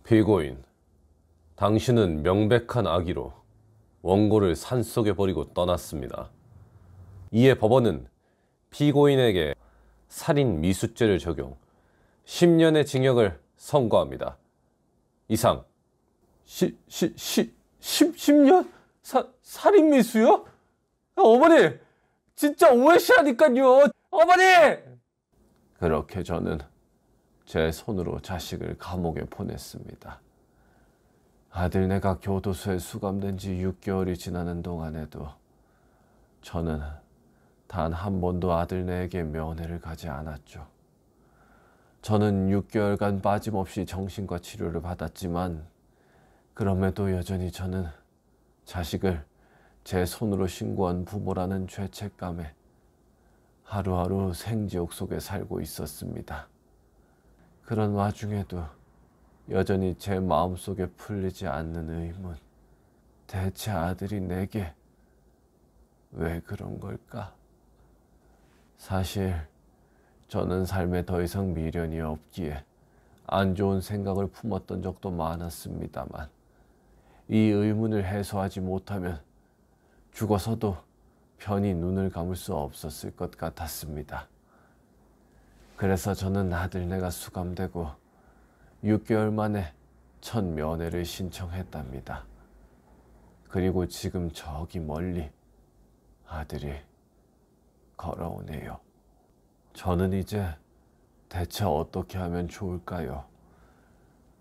피고인, 당신은 명백한 악의로 원고를 산속에 버리고 떠났습니다. 이에 법원은 피고인에게 살인 미수죄를 적용, 10년의 징역을 선고합니다. 이상. 10년? 살인 미수요? 어머니! 진짜 오해시라니까요! 어머니! 그렇게 저는 제 손으로 자식을 감옥에 보냈습니다. 아들네가 교도소에 수감된 지 6개월이 지나는 동안에도 저는 단 한 번도 아들네에게 면회를 가지 않았죠. 저는 6개월간 빠짐없이 정신과 치료를 받았지만 그럼에도 여전히 저는 자식을 제 손으로 신고한 부모라는 죄책감에 하루하루 생지옥 속에 살고 있었습니다. 그런 와중에도 여전히 제 마음속에 풀리지 않는 의문. 대체 아들이 내게 왜 그런 걸까? 사실 저는 삶에 더 이상 미련이 없기에 안 좋은 생각을 품었던 적도 많았습니다만 이 의문을 해소하지 못하면 죽어서도 편히 눈을 감을 수 없었을 것 같았습니다. 그래서 저는 아들네가 수감되고 6개월 만에 첫 면회를 신청했답니다. 그리고 지금 저기 멀리 아들이 걸어오네요. 저는 이제 대체 어떻게 하면 좋을까요?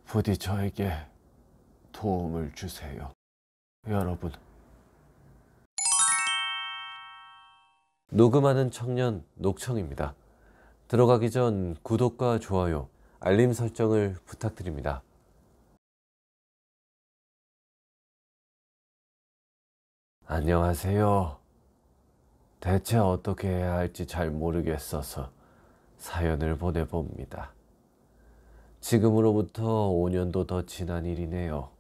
부디 저에게 도움을 주세요. 여러분. 녹음하는 청년 녹청입니다. 들어가기 전 구독과 좋아요, 알림 설정을 부탁드립니다. 안녕하세요. 대체 어떻게 해야 할지 잘 모르겠어서 사연을 보내봅니다. 지금으로부터 5년도 더 지난 일이네요.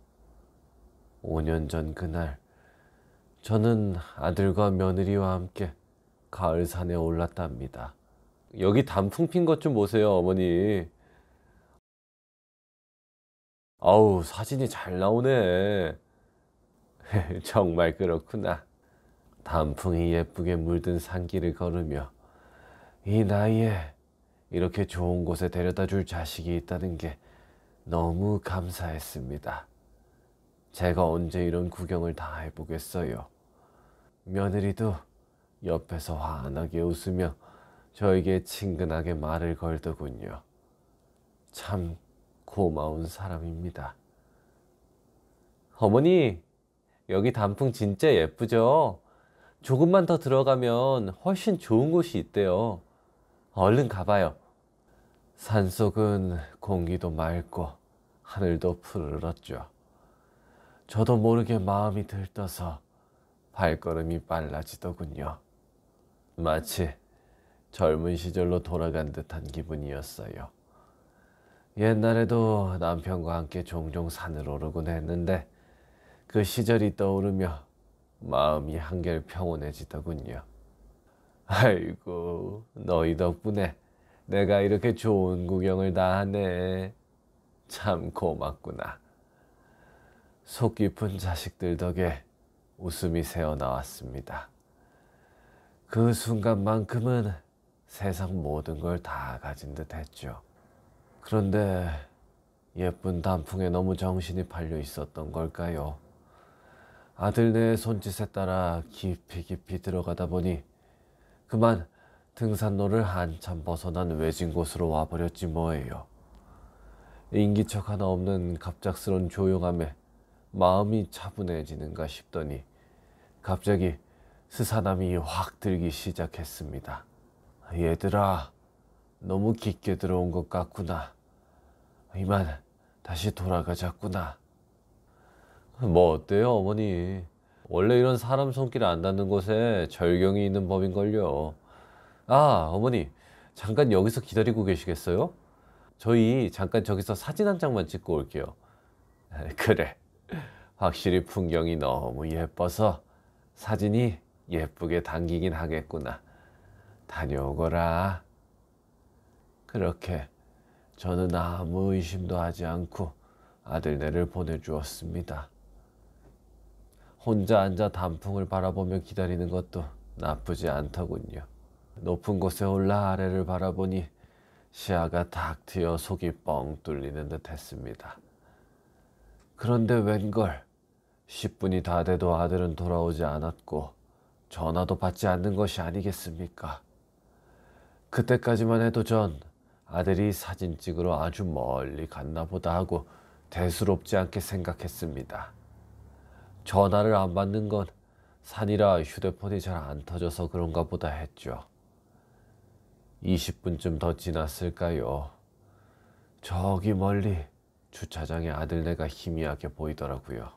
5년 전 그날, 저는 아들과 며느리와 함께 가을산에 올랐답니다. 여기 단풍 핀 것 좀 보세요, 어머니. 아우, 사진이 잘 나오네. 정말 그렇구나. 단풍이 예쁘게 물든 산길을 걸으며 이 나이에 이렇게 좋은 곳에 데려다 줄 자식이 있다는 게 너무 감사했습니다. 제가 언제 이런 구경을 다 해보겠어요. 며느리도 옆에서 환하게 웃으며 저에게 친근하게 말을 걸더군요. 참 고마운 사람입니다. 어머니, 여기 단풍 진짜 예쁘죠? 조금만 더 들어가면 훨씬 좋은 곳이 있대요. 얼른 가봐요. 산속은 공기도 맑고 하늘도 푸르렀죠. 저도 모르게 마음이 들떠서 발걸음이 빨라지더군요. 마치 젊은 시절로 돌아간 듯한 기분이었어요. 옛날에도 남편과 함께 종종 산을 오르곤 했는데 그 시절이 떠오르며 마음이 한결 평온해지더군요. 아이고, 너희 덕분에 내가 이렇게 좋은 구경을 다 하네. 참 고맙구나. 속 깊은 자식들 덕에 웃음이 새어나왔습니다. 그 순간만큼은 세상 모든 걸 다 가진 듯 했죠. 그런데 예쁜 단풍에 너무 정신이 팔려 있었던 걸까요? 아들네의 손짓에 따라 깊이 들어가다 보니 그만 등산로를 한참 벗어난 외진 곳으로 와버렸지 뭐예요. 인기척 하나 없는 갑작스런 조용함에 마음이 차분해지는가 싶더니 갑자기 스산함이 확 들기 시작했습니다. 얘들아, 너무 깊게 들어온 것 같구나. 이만 다시 돌아가자꾸나. 뭐 어때요, 어머니? 원래 이런 사람 손길 안 닿는 곳에 절경이 있는 법인걸요. 아, 어머니, 잠깐 여기서 기다리고 계시겠어요? 저희 잠깐 저기서 사진 한 장만 찍고 올게요. 그래, 확실히 풍경이 너무 예뻐서 사진이 예쁘게 당기긴 하겠구나. 다녀오거라. 그렇게 저는 아무 의심도 하지 않고 아들네를 보내주었습니다. 혼자 앉아 단풍을 바라보며 기다리는 것도 나쁘지 않더군요. 높은 곳에 올라 아래를 바라보니 시야가 탁 트여 속이 뻥 뚫리는 듯 했습니다. 그런데 웬걸 10분이 다 돼도 아들은 돌아오지 않았고 전화도 받지 않는 것이 아니겠습니까? 그때까지만 해도 전 아들이 사진 찍으러 아주 멀리 갔나 보다 하고 대수롭지 않게 생각했습니다. 전화를 안 받는 건 산이라 휴대폰이 잘 안 터져서 그런가 보다 했죠. 20분쯤 더 지났을까요? 저기 멀리 주차장에 아들네가 희미하게 보이더라고요.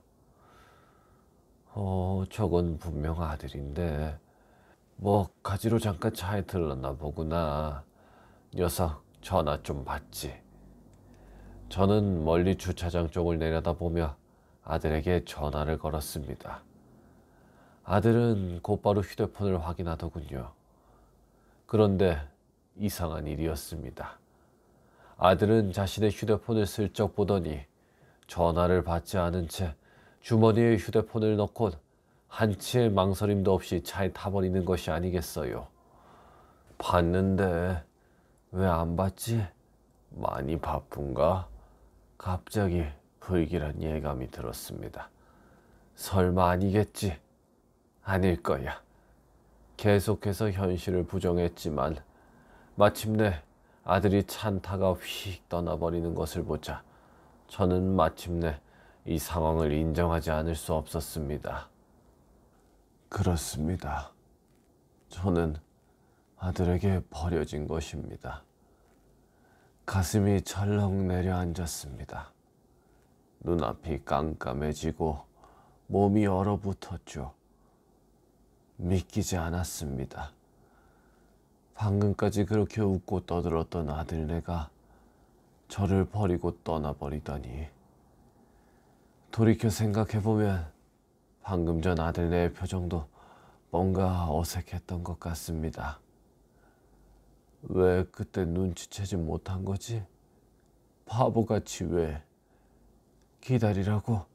저건 분명 아들인데 뭐 가지로 잠깐 차에 들렀나 보구나. 녀석 전화 좀 받지. 저는 멀리 주차장 쪽을 내려다보며 아들에게 전화를 걸었습니다. 아들은 곧바로 휴대폰을 확인하더군요. 그런데 이상한 일이었습니다. 아들은 자신의 휴대폰을 슬쩍 보더니 전화를 받지 않은 채 주머니에 휴대폰을 넣고 한치의 망설임도 없이 차에 타버리는 것이 아니겠어요. 봤는데 왜 안 받지? 많이 바쁜가? 갑자기 불길한 예감이 들었습니다. 설마 아니겠지? 아닐 거야. 계속해서 현실을 부정했지만 마침내 아들이 찬타가 휙 떠나버리는 것을 보자 저는 마침내 이 상황을 인정하지 않을 수 없었습니다. 그렇습니다. 저는 아들에게 버려진 것입니다. 가슴이 철렁 내려앉았습니다. 눈앞이 깜깜해지고 몸이 얼어붙었죠. 믿기지 않았습니다. 방금까지 그렇게 웃고 떠들었던 아들네가 저를 버리고 떠나버리다니. 돌이켜 생각해보면 방금 전 아들네의 표정도 뭔가 어색했던 것 같습니다. 왜 그때 눈치채지 못한 거지? 바보같이 왜? 기다리라고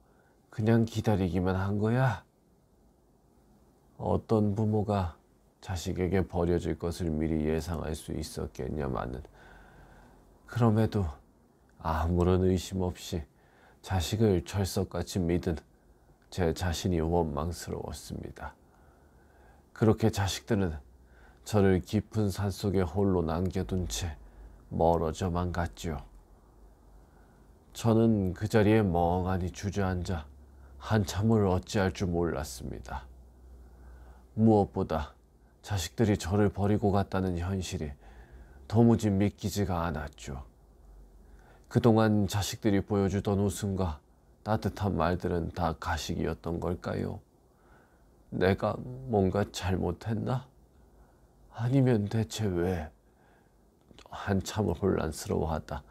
그냥 기다리기만 한 거야? 어떤 부모가 자식에게 버려질 것을 미리 예상할 수 있었겠냐마는 그럼에도 아무런 의심 없이 자식을 철석같이 믿은 제 자신이 원망스러웠습니다. 그렇게 자식들은 저를 깊은 산속에 홀로 남겨둔 채 멀어져만 갔죠. 저는 그 자리에 멍하니 주저앉아 한참을 어찌할 줄 몰랐습니다. 무엇보다 자식들이 저를 버리고 갔다는 현실이 도무지 믿기지가 않았죠. 그동안 자식들이 보여주던 웃음과 따뜻한 말들은 다 가식이었던 걸까요? 내가 뭔가 잘못했나? 아니면 대체 왜? 한참을 혼란스러워하다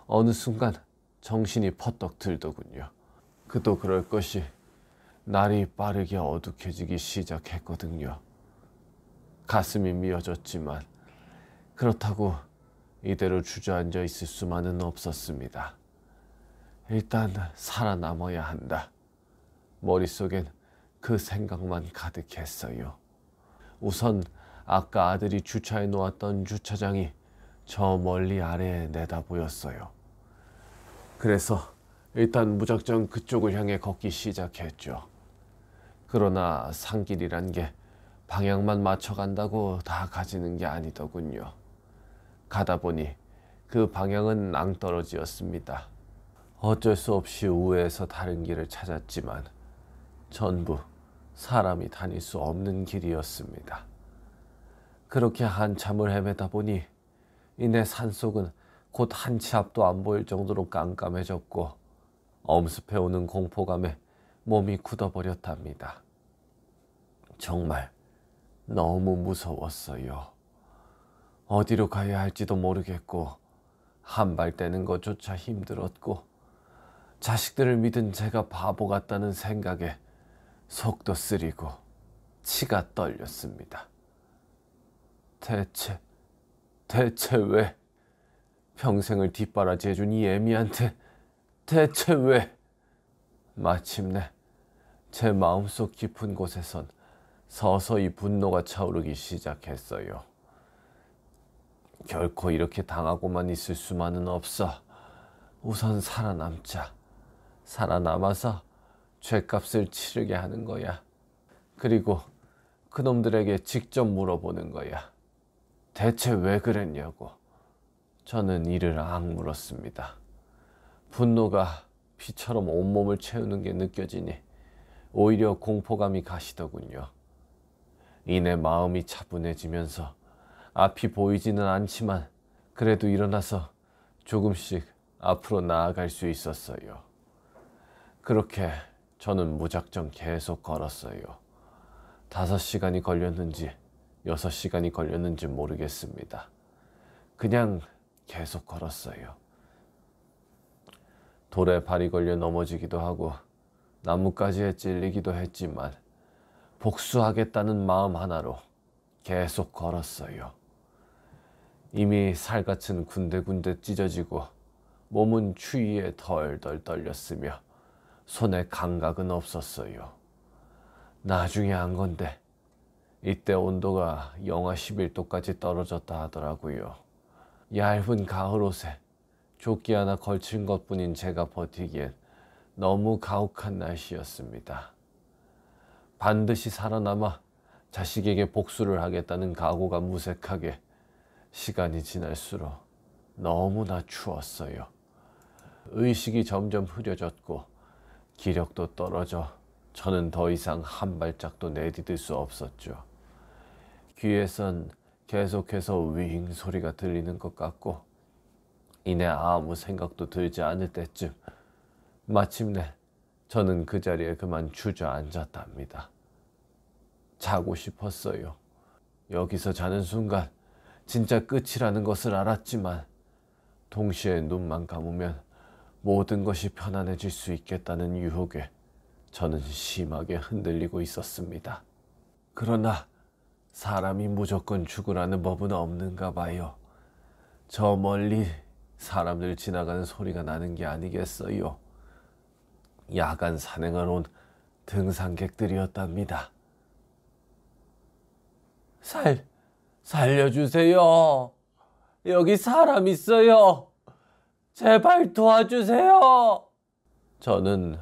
어느 순간 정신이 퍼떡 들더군요. 그도 그럴 것이 날이 빠르게 어둑해지기 시작했거든요. 가슴이 미어졌지만 그렇다고 이대로 주저앉아 있을 수만은 없었습니다. 일단 살아남아야 한다. 머릿속엔 그 생각만 가득했어요. 우선 아까 아들이 주차해 놓았던 주차장이 저 멀리 아래에 내다 보였어요. 그래서 일단 무작정 그쪽을 향해 걷기 시작했죠. 그러나 산길이란 게 방향만 맞춰간다고 다 가지는 게 아니더군요. 가다 보니 그 방향은 낭떠러지였습니다. 어쩔 수 없이 우회해서 다른 길을 찾았지만 전부 사람이 다닐 수 없는 길이었습니다. 그렇게 한참을 헤매다 보니 이내 산속은 곧 한 치 앞도 안 보일 정도로 깜깜해졌고 엄습해오는 공포감에 몸이 굳어버렸답니다. 정말 너무 무서웠어요. 어디로 가야 할지도 모르겠고 한 발 떼는 것조차 힘들었고 자식들을 믿은 제가 바보 같다는 생각에 속도 쓰리고 치가 떨렸습니다. 대체 왜 평생을 뒷바라지해준 이 애미한테 대체 왜? 마침내 제 마음속 깊은 곳에선 서서히 분노가 차오르기 시작했어요. 결코 이렇게 당하고만 있을 수만은 없어. 우선 살아남자. 살아남아서 죗값을 치르게 하는 거야. 그리고 그놈들에게 직접 물어보는 거야. 대체 왜 그랬냐고. 저는 이를 악물었습니다. 분노가 피처럼 온몸을 채우는 게 느껴지니 오히려 공포감이 가시더군요. 이내 마음이 차분해지면서 앞이 보이지는 않지만 그래도 일어나서 조금씩 앞으로 나아갈 수 있었어요. 그렇게 저는 무작정 계속 걸었어요. 5시간이 걸렸는지 6시간이 걸렸는지 모르겠습니다. 그냥 계속 걸었어요. 돌에 발이 걸려 넘어지기도 하고 나뭇가지에 찔리기도 했지만 복수하겠다는 마음 하나로 계속 걸었어요. 이미 살갗은 군데군데 찢어지고 몸은 추위에 덜덜 떨렸으며 손에 감각은 없었어요. 나중에 안 건데 이때 온도가 영하 11도까지 떨어졌다 하더라고요. 얇은 가을옷에 조끼 하나 걸친 것뿐인 제가 버티기엔 너무 가혹한 날씨였습니다. 반드시 살아남아 자식에게 복수를 하겠다는 각오가 무색하게 시간이 지날수록 너무나 추웠어요. 의식이 점점 흐려졌고 기력도 떨어져 저는 더 이상 한 발짝도 내디딜 수 없었죠. 귀에선 계속해서 윙 소리가 들리는 것 같고 이내 아무 생각도 들지 않을 때쯤 마침내 저는 그 자리에 그만 주저앉았답니다. 자고 싶었어요. 여기서 자는 순간 진짜 끝이라는 것을 알았지만 동시에 눈만 감으면 모든 것이 편안해질 수 있겠다는 유혹에 저는 심하게 흔들리고 있었습니다. 그러나 사람이 무조건 죽으라는 법은 없는가 봐요. 저 멀리 사람들 지나가는 소리가 나는 게 아니겠어요. 야간 산행을 온 등산객들이었답니다. 살려주세요. 여기 사람 있어요. 제발 도와주세요. 저는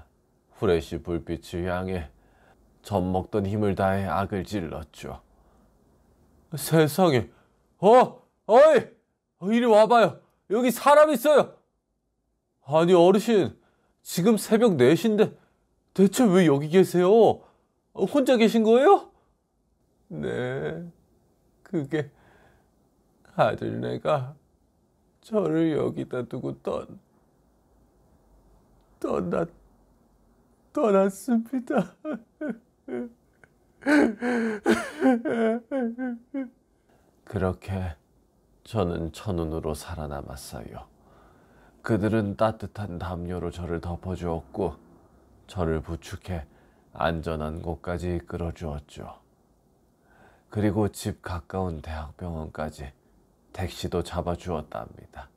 후레쉬 불빛을 향해 젖먹던 힘을 다해 악을 질렀죠. 세상에, 어이, 이리 와봐요. 여기 사람 있어요. 아니 어르신, 지금 새벽 4시인데 대체 왜 여기 계세요? 혼자 계신 거예요? 네, 그게 아들네가 저를 여기다 두고 떠났습니다. 그렇게 저는 천운으로 살아남았어요. 그들은 따뜻한 담요로 저를 덮어주었고 저를 부축해 안전한 곳까지 이끌어 주었죠. 그리고 집 가까운 대학병원까지 택시도 잡아주었답니다.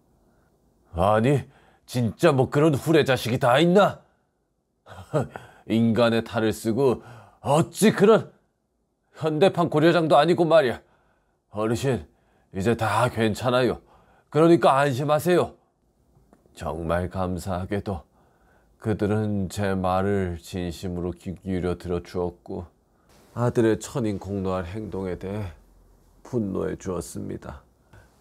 아니, 진짜 뭐 그런 후레자식이 다 있나? 인간의 탈을 쓰고 어찌 그런 현대판 고려장도 아니고 말이야. 어르신, 이제 다 괜찮아요. 그러니까 안심하세요. 정말 감사하게도 그들은 제 말을 진심으로 귀 기울여 들어주었고 아들의 천인공노할 행동에 대해 분노해 주었습니다.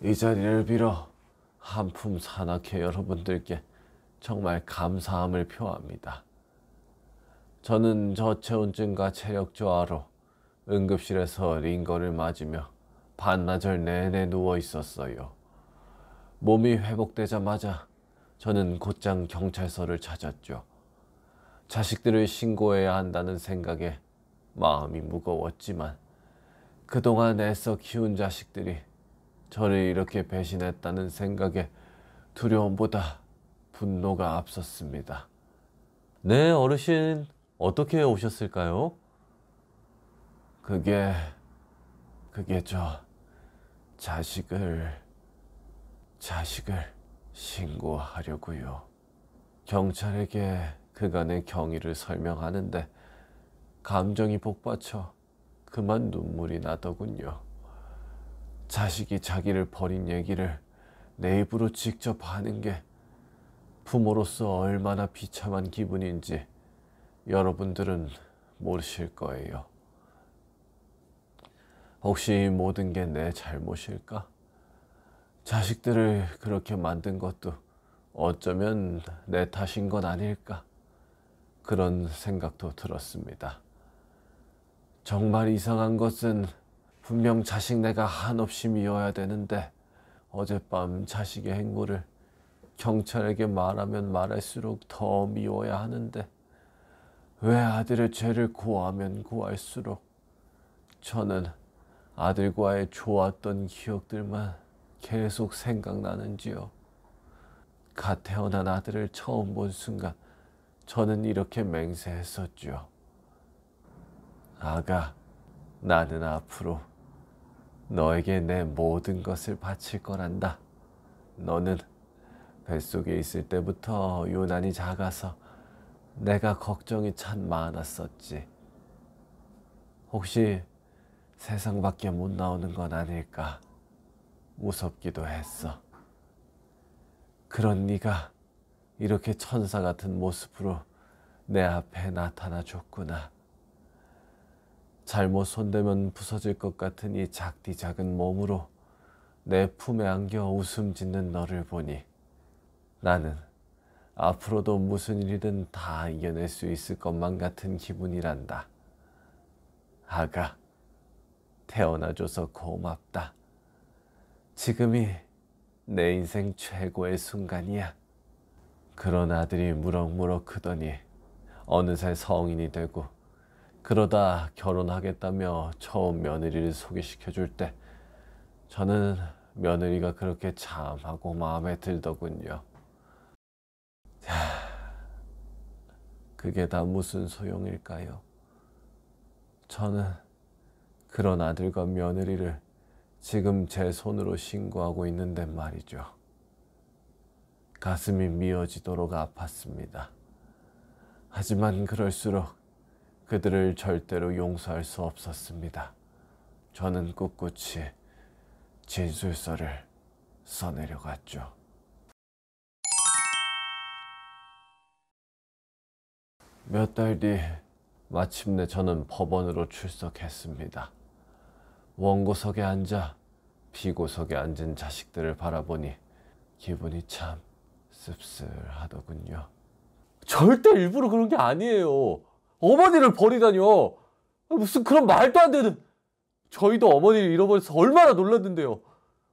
이 자리를 빌어 한품 산악회 여러분들께 정말 감사함을 표합니다. 저는 저체온증과 체력 저하로 응급실에서 링거를 맞으며 반나절 내내 누워 있었어요. 몸이 회복되자마자 저는 곧장 경찰서를 찾았죠. 자식들을 신고해야 한다는 생각에 마음이 무거웠지만 그동안 애써 키운 자식들이 저를 이렇게 배신했다는 생각에 두려움보다 분노가 앞섰습니다. 네, 어르신, 어떻게 오셨을까요? 그게 저 자식을 신고하려고요. 경찰에게 그간의 경위를 설명하는데 감정이 복받쳐 그만 눈물이 나더군요. 자식이 자기를 버린 얘기를 내 입으로 직접 하는 게 부모로서 얼마나 비참한 기분인지 여러분들은 모르실 거예요. 혹시 이 모든 게 내 잘못일까? 자식들을 그렇게 만든 것도 어쩌면 내 탓인 건 아닐까? 그런 생각도 들었습니다. 정말 이상한 것은 분명 자식 내가 한없이 미워야 되는데 어젯밤 자식의 행보를 경찰에게 말하면 말할수록 더 미워야 하는데 왜 아들의 죄를 고하면 고할수록 저는 아들과의 좋았던 기억들만 계속 생각나는지요. 갓 태어난 아들을 처음 본 순간 저는 이렇게 맹세했었죠. 아가, 나는 앞으로 너에게 내 모든 것을 바칠 거란다. 너는 뱃속에 있을 때부터 유난히 작아서 내가 걱정이 참 많았었지. 혹시 세상 밖에 못 나오는 건 아닐까 무섭기도 했어. 그런 네가 이렇게 천사 같은 모습으로 내 앞에 나타나 줬구나. 잘못 손대면 부서질 것 같은 이 작디 작은 몸으로 내 품에 안겨 웃음 짓는 너를 보니 나는 앞으로도 무슨 일이든 다 이겨낼 수 있을 것만 같은 기분이란다. 아가, 태어나줘서 고맙다. 지금이 내 인생 최고의 순간이야. 그런 아들이 무럭무럭 크더니 어느새 성인이 되고 그러다 결혼하겠다며 처음 며느리를 소개시켜줄 때 저는 며느리가 그렇게 참하고 마음에 들더군요. 그게 다 무슨 소용일까요? 저는 그런 아들과 며느리를 지금 제 손으로 신고하고 있는데 말이죠. 가슴이 미어지도록 아팠습니다. 하지만 그럴수록 그들을 절대로 용서할 수 없었습니다. 저는 꿋꿋이 진술서를 써내려갔죠. 몇 달 뒤 마침내 저는 법원으로 출석했습니다. 원고석에 앉아 피고석에 앉은 자식들을 바라보니 기분이 참 씁쓸하더군요. 절대 일부러 그런 게 아니에요. 어머니를 버리다뇨. 무슨 그런 말도 안 되는. 저희도 어머니를 잃어버려서 얼마나 놀랐는데요.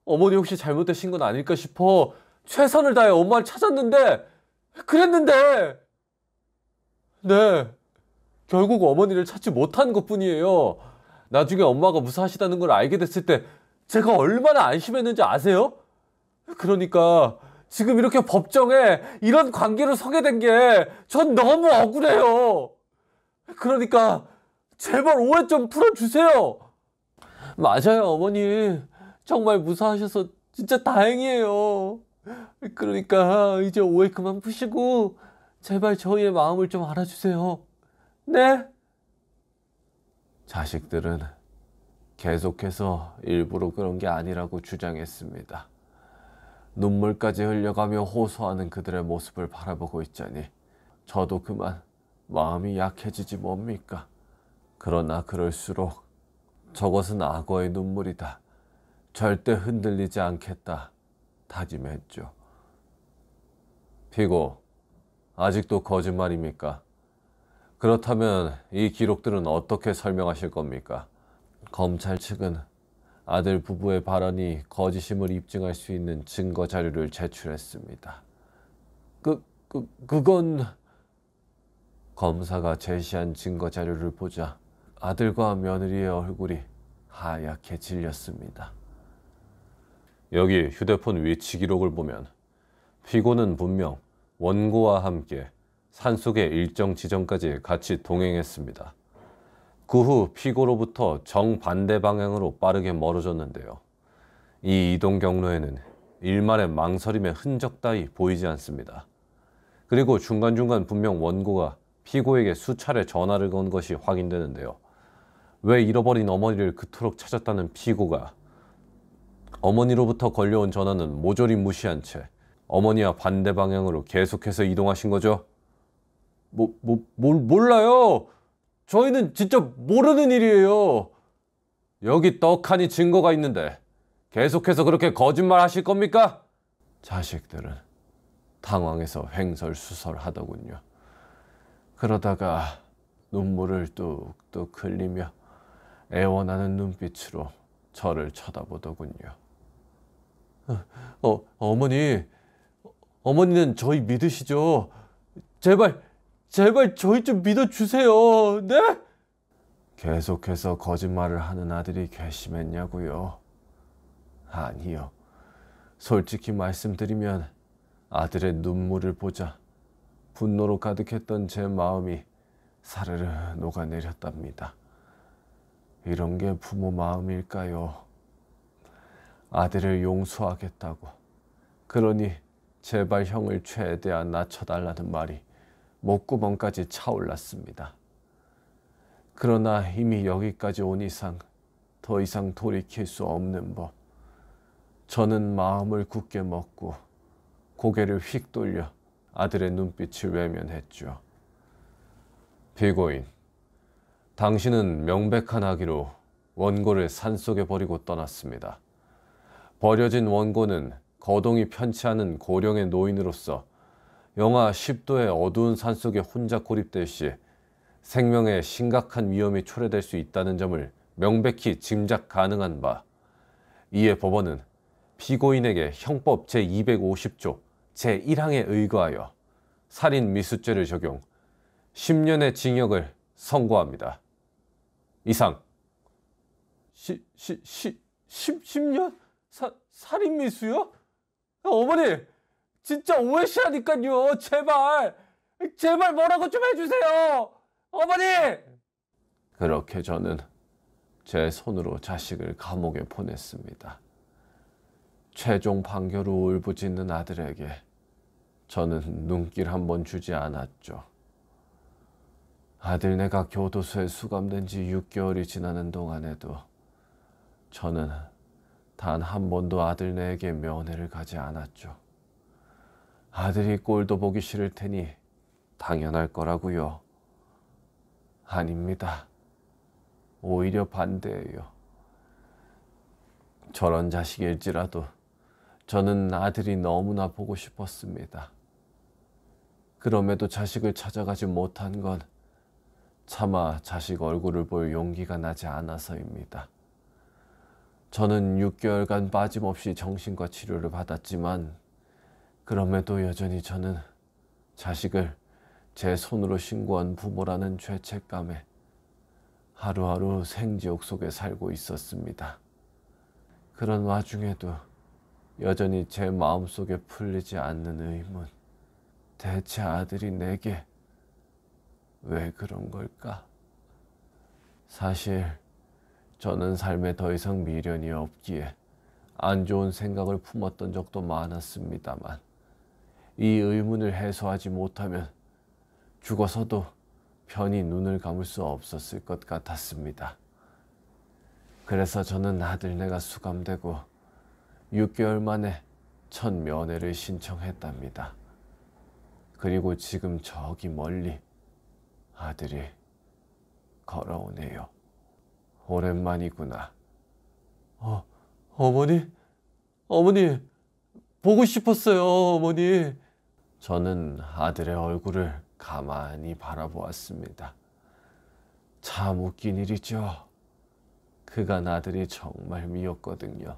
어머니 혹시 잘못되신 건 아닐까 싶어 최선을 다해 엄마를 찾았는데 그랬는데 네, 결국 어머니를 찾지 못한 것뿐이에요. 나중에 엄마가 무사하시다는 걸 알게 됐을 때 제가 얼마나 안심했는지 아세요? 그러니까 지금 이렇게 법정에 이런 관계로 서게 된 게 전 너무 억울해요. 그러니까 제발 오해 좀 풀어주세요. 맞아요, 어머니. 정말 무사하셔서 진짜 다행이에요. 그러니까 이제 오해 그만 푸시고 제발 저희의 마음을 좀 알아주세요. 네? 자식들은 계속해서 일부러 그런 게 아니라고 주장했습니다. 눈물까지 흘려가며 호소하는 그들의 모습을 바라보고 있자니 저도 그만 마음이 약해지지 뭡니까? 그러나 그럴수록 저것은 악어의 눈물이다. 절대 흔들리지 않겠다. 다짐했죠. 피고, 아직도 거짓말입니까? 그렇다면 이 기록들은 어떻게 설명하실 겁니까? 검찰 측은 아들 부부의 발언이 거짓임을 입증할 수 있는 증거 자료를 제출했습니다. 그건... 검사가 제시한 증거 자료를 보자 아들과 며느리의 얼굴이 하얗게 질렸습니다. 여기 휴대폰 위치 기록을 보면 피고는 분명 원고와 함께 산속의 일정 지점까지 같이 동행했습니다. 그 후 피고로부터 정반대 방향으로 빠르게 멀어졌는데요. 이 이동 경로에는 일말의 망설임의 흔적 따위 보이지 않습니다. 그리고 중간중간 분명 원고가 피고에게 수차례 전화를 건 것이 확인되는데요. 왜 잃어버린 어머니를 그토록 찾았다는 피고가 어머니로부터 걸려온 전화는 모조리 무시한 채 어머니와 반대 방향으로 계속해서 이동하신 거죠? 몰라요. 저희는 진짜 모르는 일이에요. 여기 떡하니 증거가 있는데 계속해서 그렇게 거짓말 하실 겁니까? 자식들은 당황해서 횡설수설하더군요. 그러다가 눈물을 뚝뚝 흘리며 애원하는 눈빛으로 저를 쳐다보더군요. 어머니는 저희 믿으시죠? 제발 저희 좀 믿어주세요. 네? 계속해서 거짓말을 하는 아들이 괘씸했냐고요? 아니요. 솔직히 말씀드리면 아들의 눈물을 보자 분노로 가득했던 제 마음이 사르르 녹아내렸답니다. 이런 게 부모 마음일까요? 아들을 용서하겠다고, 그러니 제발 형을 최대한 낮춰달라는 말이 목구멍까지 차올랐습니다. 그러나 이미 여기까지 온 이상 더 이상 돌이킬 수 없는 법. 저는 마음을 굳게 먹고 고개를 휙 돌려 아들의 눈빛을 외면했죠. 피고인, 당신은 명백한 악의로 원고를 산속에 버리고 떠났습니다. 버려진 원고는 거동이 편치 않은 고령의 노인으로서 영하 10도의 어두운 산속에 혼자 고립될 시 생명에 심각한 위험이 초래될 수 있다는 점을 명백히 짐작 가능한 바, 이에 법원은 피고인에게 형법 제250조 제1항에 의거하여 살인 미수죄를 적용 10년의 징역을 선고합니다. 이상. 10년? 살인 미수요? 어머니, 진짜 오해시라니까요. 제발 뭐라고 좀 해주세요. 어머니! 그렇게 저는 제 손으로 자식을 감옥에 보냈습니다. 최종 판결 후 울부짖는 아들에게 저는 눈길 한 번 주지 않았죠. 아들네가 교도소에 수감된 지 6개월이 지나는 동안에도 저는 단 한 번도 아들네에게 면회를 가지 않았죠. 아들이 꼴도 보기 싫을 테니 당연할 거라고요. 아닙니다. 오히려 반대예요. 저런 자식일지라도 저는 아들이 너무나 보고 싶었습니다. 그럼에도 자식을 찾아가지 못한 건 차마 자식 얼굴을 볼 용기가 나지 않아서입니다. 저는 6개월간 빠짐없이 정신과 치료를 받았지만 그럼에도 여전히 저는 자식을 제 손으로 신고한 부모라는 죄책감에 하루하루 생지옥 속에 살고 있었습니다. 그런 와중에도 여전히 제 마음속에 풀리지 않는 의문. 대체 아들이 내게 왜 그런 걸까? 사실 저는 삶에 더 이상 미련이 없기에 안 좋은 생각을 품었던 적도 많았습니다만 이 의문을 해소하지 못하면 죽어서도 편히 눈을 감을 수 없었을 것 같았습니다. 그래서 저는 아들네가 수감되고 6개월 만에 첫 면회를 신청했답니다. 그리고 지금 저기 멀리 아들이 걸어오네요. 오랜만이구나. 어머니, 보고 싶었어요, 어머니. 저는 아들의 얼굴을 가만히 바라보았습니다. 참 웃긴 일이죠. 그간 아들이 정말 미웠거든요.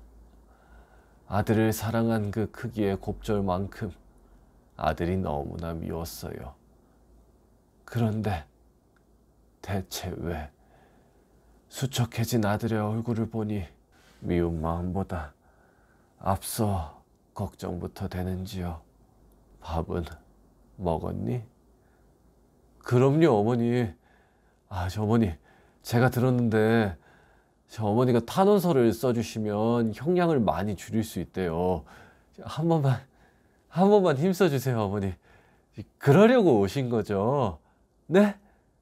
아들을 사랑한 그 크기의 곱절만큼 아들이 너무나 미웠어요. 그런데 대체 왜 수척해진 아들의 얼굴을 보니 미운 마음보다 앞서 걱정부터 되는지요. 밥은 먹었니? 그럼요, 어머니. 저 어머니, 제가 들었는데 저 어머니가 탄원서를 써주시면 형량을 많이 줄일 수 있대요. 한 번만 힘써주세요, 어머니. 그러려고 오신 거죠? 네?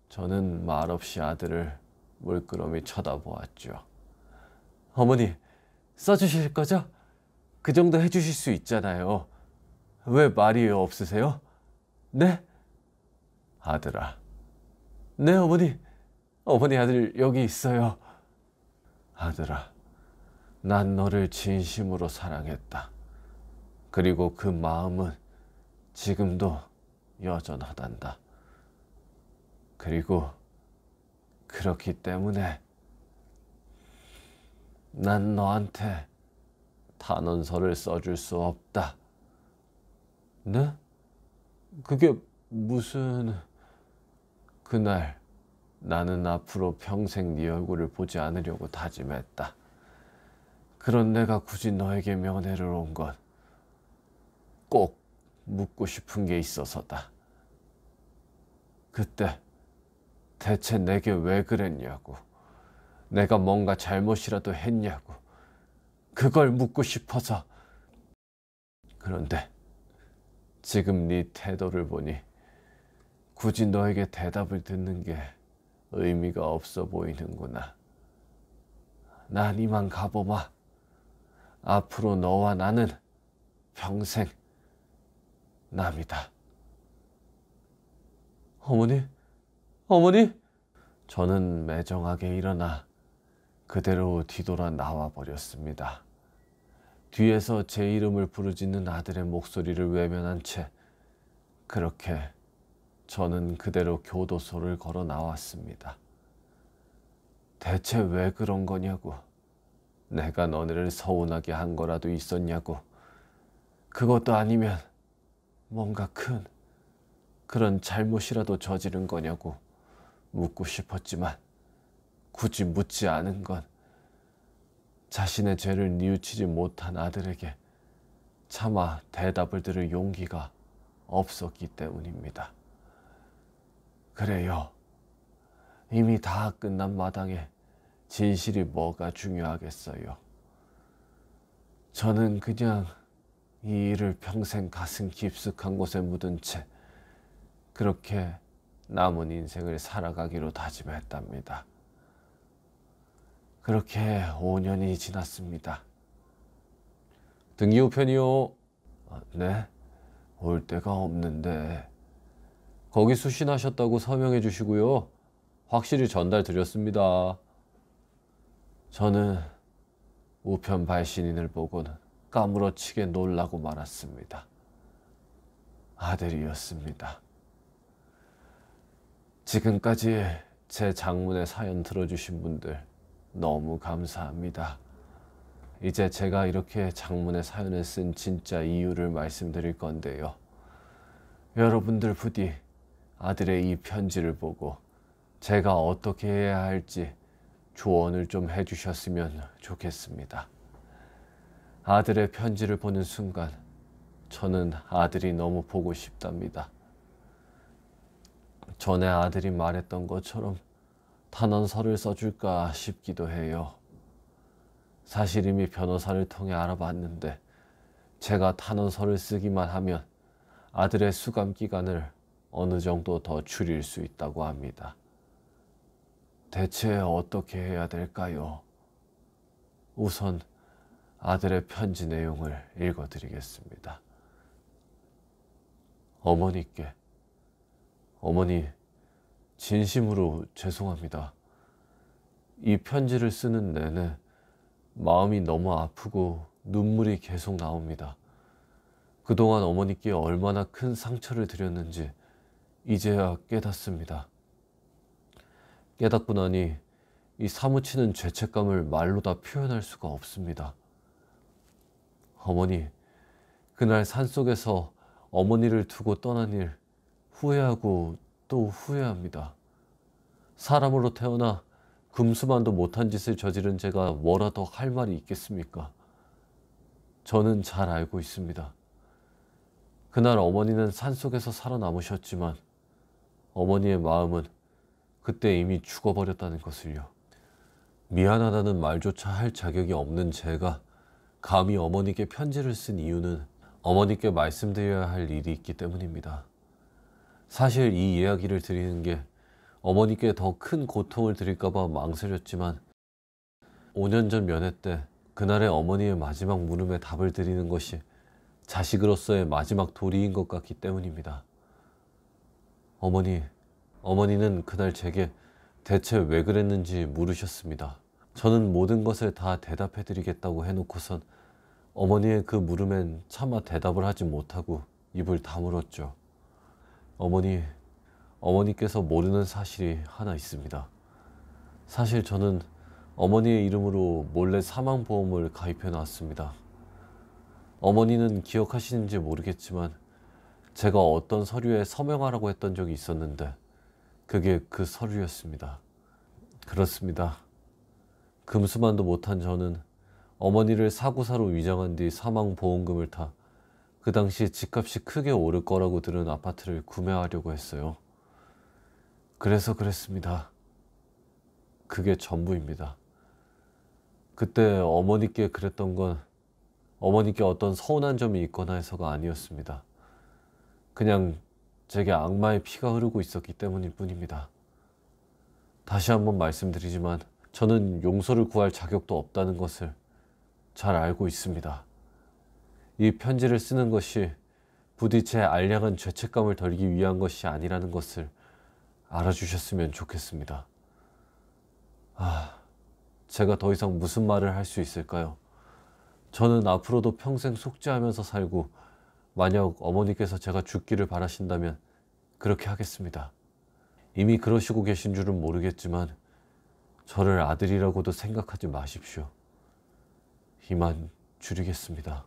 저는 말없이 아들을 물끄러미 쳐다보았죠. 어머니, 써주실 거죠? 그 정도 해주실 수 있잖아요. 왜 말이 없으세요? 네? 아들아. 네, 어머니. 어머니 아들 여기 있어요. 아들아, 난 너를 진심으로 사랑했다. 그리고 그 마음은 지금도 여전하단다. 그리고 그렇기 때문에 난 너한테 탄원서를 써줄 수 없다. 네? 그게 무슨... 그날 나는 앞으로 평생 네 얼굴을 보지 않으려고 다짐했다. 그런 내가 굳이 너에게 면회를 온 건 꼭 묻고 싶은 게 있어서다. 그때 대체 내게 왜 그랬냐고, 내가 뭔가 잘못이라도 했냐고, 그걸 묻고 싶어서. 그런데 지금 네 태도를 보니 굳이 너에게 대답을 듣는 게 의미가 없어 보이는구나. 난 이만 가보마. 앞으로 너와 나는 평생 남이다. 어머니? 어머니? 저는 매정하게 일어나 그대로 뒤돌아 나와 버렸습니다. 뒤에서 제 이름을 부르짖는 아들의 목소리를 외면한 채 그렇게 저는 그대로 교도소를 걸어 나왔습니다. 대체 왜 그런 거냐고, 내가 너네를 서운하게 한 거라도 있었냐고, 그것도 아니면 뭔가 큰 그런 잘못이라도 저지른 거냐고 묻고 싶었지만 굳이 묻지 않은 건 자신의 죄를 뉘우치지 못한 아들에게 차마 대답을 들을 용기가 없었기 때문입니다. 그래요. 이미 다 끝난 마당에 진실이 뭐가 중요하겠어요. 저는 그냥 이 일을 평생 가슴 깊숙한 곳에 묻은 채 그렇게 남은 인생을 살아가기로 다짐했답니다. 그렇게 5년이 지났습니다. 등기 우편이요. 네? 올 데가 없는데. 거기 수신하셨다고 서명해 주시고요. 확실히 전달 드렸습니다. 저는 우편 발신인을 보고는 까무러치게 놀라고 말았습니다. 아들이었습니다. 지금까지 제 장문의 사연 들어주신 분들 너무 감사합니다. 이제 제가 이렇게 장문의 사연을 쓴 진짜 이유를 말씀드릴 건데요. 여러분들 부디 아들의 이 편지를 보고 제가 어떻게 해야 할지 조언을 좀 해주셨으면 좋겠습니다. 아들의 편지를 보는 순간 저는 아들이 너무 보고 싶답니다. 전에 아들이 말했던 것처럼 탄원서를 써줄까 싶기도 해요. 사실 이미 변호사를 통해 알아봤는데 제가 탄원서를 쓰기만 하면 아들의 수감 기간을 어느 정도 더 줄일 수 있다고 합니다. 대체 어떻게 해야 될까요? 우선 아들의 편지 내용을 읽어드리겠습니다. 어머니께. 어머니, 진심으로 죄송합니다. 이 편지를 쓰는 내내 마음이 너무 아프고 눈물이 계속 나옵니다. 그동안 어머니께 얼마나 큰 상처를 드렸는지 이제야 깨닫습니다. 깨닫고 나니 이 사무치는 죄책감을 말로 다 표현할 수가 없습니다. 어머니, 그날 산속에서 어머니를 두고 떠난 일 후회하고 또 후회합니다. 사람으로 태어나 금수만도 못한 짓을 저지른 제가 뭐라도 할 말이 있겠습니까? 저는 잘 알고 있습니다. 그날 어머니는 산속에서 살아남으셨지만 어머니의 마음은 그때 이미 죽어버렸다는 것을요. 미안하다는 말조차 할 자격이 없는 제가 감히 어머니께 편지를 쓴 이유는 어머니께 말씀드려야 할 일이 있기 때문입니다. 사실 이 이야기를 드리는 게 어머니께 더 큰 고통을 드릴까봐 망설였지만 5년 전 면회 때 그날의 어머니의 마지막 물음에 답을 드리는 것이 자식으로서의 마지막 도리인 것 같기 때문입니다. 어머니는 그날 제게 대체 왜 그랬는지 물으셨습니다. 저는 모든 것을 다 대답해 드리겠다고 해놓고선 어머니의 그 물음엔 차마 대답을 하지 못하고 입을 다물었죠. 어머니께서 모르는 사실이 하나 있습니다. 사실 저는 어머니의 이름으로 몰래 사망보험을 가입해 놨습니다. 어머니는 기억하시는지 모르겠지만 제가 어떤 서류에 서명하라고 했던 적이 있었는데 그게 그 서류였습니다. 그렇습니다. 금수만도 못한 저는 어머니를 사고사로 위장한 뒤 사망보험금을 타 그 당시 집값이 크게 오를 거라고 들은 아파트를 구매하려고 했어요. 그래서 그랬습니다. 그게 전부입니다. 그때 어머니께 그랬던 건 어머니께 어떤 서운한 점이 있거나 해서가 아니었습니다. 그냥 제게 악마의 피가 흐르고 있었기 때문일 뿐입니다. 다시 한번 말씀드리지만 저는 용서를 구할 자격도 없다는 것을 잘 알고 있습니다. 이 편지를 쓰는 것이 부디 제 알량한 죄책감을 덜기 위한 것이 아니라는 것을 알아주셨으면 좋겠습니다. 제가 더 이상 무슨 말을 할 수 있을까요? 저는 앞으로도 평생 속죄하면서 살고 만약 어머니께서 제가 죽기를 바라신다면 그렇게 하겠습니다. 이미 그러시고 계신 줄은 모르겠지만 저를 아들이라고도 생각하지 마십시오. 이만 줄이겠습니다.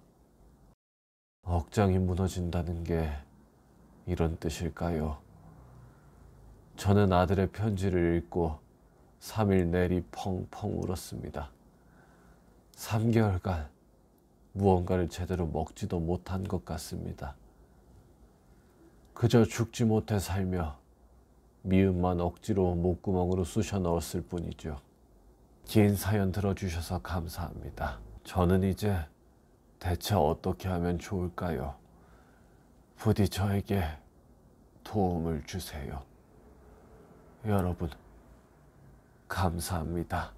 억장이 무너진다는 게 이런 뜻일까요? 저는 아들의 편지를 읽고 3일 내리 펑펑 울었습니다. 3개월간 무언가를 제대로 먹지도 못한 것 같습니다. 그저 죽지 못해 살며 미음만 억지로 목구멍으로 쑤셔 넣었을 뿐이죠. 긴 사연 들어주셔서 감사합니다. 저는 이제 대체 어떻게 하면 좋을까요? 부디 저에게 도움을 주세요. 여러분, 감사합니다.